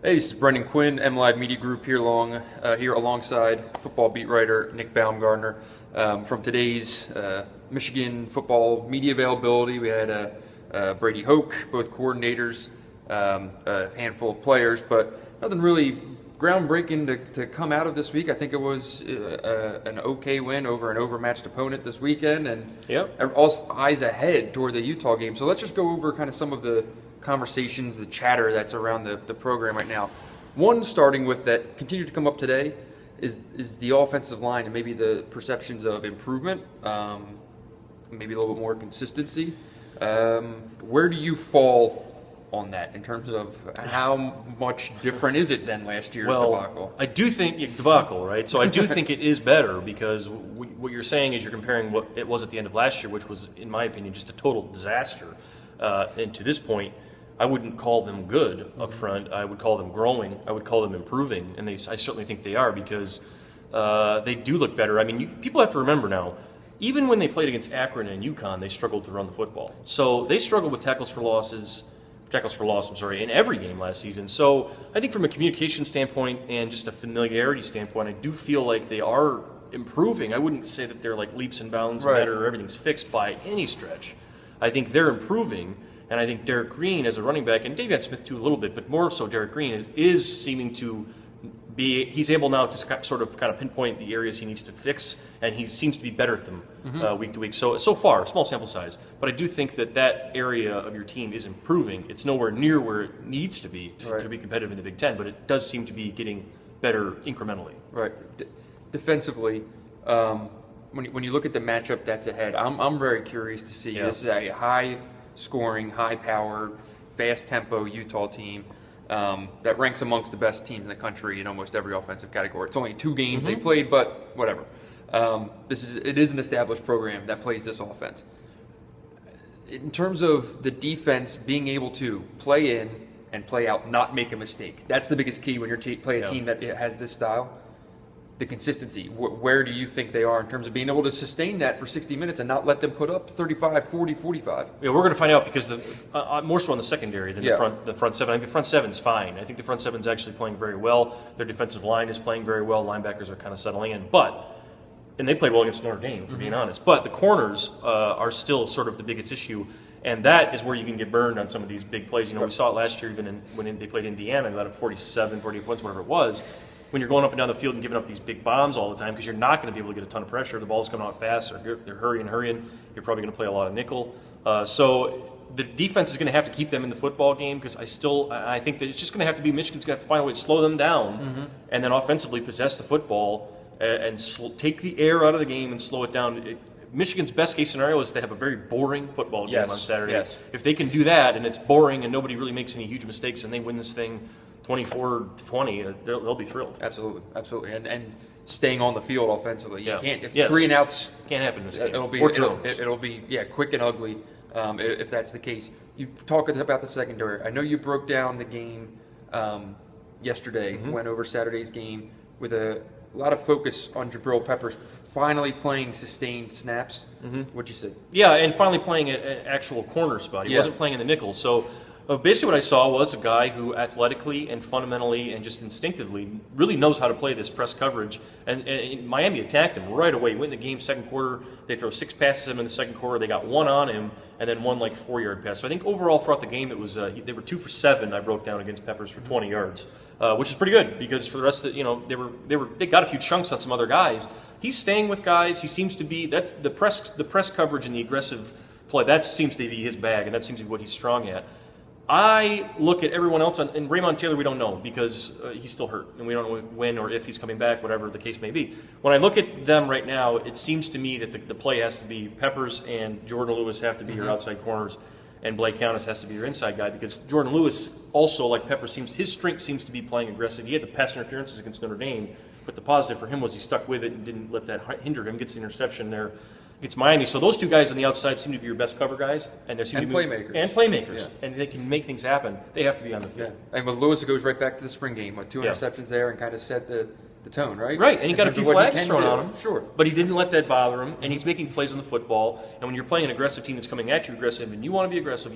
Hey, this is Brendan Quinn, MLive Media Group here alongside football beat writer Nick Baumgardner. From today's Michigan football media availability, we had Brady Hoke, both coordinators, a handful of players, but nothing really groundbreaking to come out of this week. I think it was an okay win over an overmatched opponent this weekend, and all eyes ahead toward the Utah game. So let's just go over kind of some of the conversations, the chatter that's around the program right now. One, starting with that continued to come up today, is the offensive line and maybe the perceptions of improvement, maybe a little bit more consistency. Where do you fall on that in terms of how much different is it than last year's debacle? I do think debacle, right? So I do think it is better because what you're saying is you're comparing what it was at the end of last year, which was, in my opinion, just a total disaster. And to this point, I wouldn't call them good up front. I would call them growing. I would call them improving, and I certainly think they are because they do look better. I mean, people have to remember now, even when they played against Akron and UConn, they struggled to run the football. So they struggled with tackles for loss, in every game last season. So I think from a communication standpoint and just a familiarity standpoint, I do feel like they are improving. I wouldn't say that they're like leaps and bounds better or everything's fixed by any stretch. I think they're improving, and I think Derek Green as a running back, and Davion Smith too a little bit, but more so Derek Green is seeming to be, he's able now to sort of kind of pinpoint the areas he needs to fix, and he seems to be better at them week to week. So far, small sample size, but I do think that area of your team is improving. It's nowhere near where it needs to be to be competitive in the Big Ten, but it does seem to be getting better incrementally. Right. Defensively, when you look at the matchup that's ahead, I'm very curious to see. This is a high-scoring, high-powered, fast-tempo Utah team that ranks amongst the best teams in the country in almost every offensive category. It's only 2 games they played, but whatever. It is an established program that plays this offense. In terms of the defense being able to play in and play out, not make a mistake, that's the biggest key when you're play a team that has this style. The consistency. Where do you think they are in terms of being able to sustain that for 60 minutes and not let them put up 35, 40, 45? Yeah, we're going to find out because more so on the secondary than the front seven. I think the front seven's fine. I think the front seven's actually playing very well. Their defensive line is playing very well. Linebackers are kind of settling in. And they played well against Notre Dame, for being honest. But the corners are still sort of the biggest issue. And that is where you can get burned on some of these big plays. We saw it last year even when they played Indiana and let up 47, 48 points, whatever it was. When you're going up and down the field and giving up these big bombs all the time because you're not going to be able to get a ton of pressure. The ball's coming out fast, or they're hurrying. You're probably going to play a lot of nickel. So the defense is going to have to keep them in the football game because I think that it's just going to have to be Michigan's going to have to find a way to slow them down and then offensively possess the football and take the air out of the game and slow it down. Michigan's best case scenario is to have a very boring football game on Saturday. If they can do that and it's boring and nobody really makes any huge mistakes and they win this thing 24-20, they'll be thrilled. Absolutely. And staying on the field offensively. You can't, if 3 and outs can't happen in this game. It'll be quick and ugly if that's the case. You talk about the secondary. I know you broke down the game yesterday, went over Saturday's game with a lot of focus on Jabril Peppers finally playing sustained snaps. What'd you say? Yeah, and finally playing an actual corner spot. He wasn't playing in the nickel. So basically what I saw was a guy who athletically and fundamentally and just instinctively really knows how to play this press coverage. And Miami attacked him right away. Went in the game second quarter. They throw 6 passes at him in the second quarter. They got 1 on him and then 1 4-yard pass. So I think overall throughout the game it was they were 2 for 7. I broke down against Peppers for 20 yards, which is pretty good because for the rest of they got a few chunks on some other guys. He's staying with guys. He seems to be that's the press coverage and the aggressive play. That seems to be his bag and that seems to be what he's strong at. I look at everyone else, and Raymond Taylor we don't know because he's still hurt, and we don't know when or if he's coming back, whatever the case may be. When I look at them right now, it seems to me that the play has to be Peppers and Jordan Lewis have to be your outside corners, and Blake Countess has to be your inside guy because Jordan Lewis also, like Peppers, his strength seems to be playing aggressive. He had the pass interferences against Notre Dame, but the positive for him was he stuck with it and didn't let that hinder him, gets the interception there. It's Miami. So those 2 guys on the outside seem to be your best cover guys. And they seem to be playmakers. And they can make things happen. They have to be on the field. And with Lewis, it goes right back to the spring game with 2 interceptions there and kind of set the tone, right? Right, and he got a few flags thrown on him. Sure. But he didn't let that bother him, and he's making plays on the football. And when you're playing an aggressive team that's coming at you aggressive and you want to be aggressive,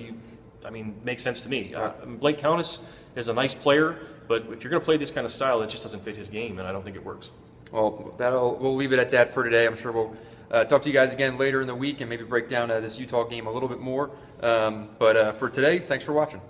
I mean, makes sense to me. Blake Countess is a nice player, but if you're going to play this kind of style, it just doesn't fit his game, and I don't think it works. Well, we'll leave it at that for today. I'm sure we'll talk to you guys again later in the week and maybe break down this Utah game a little bit more. But for today, thanks for watching.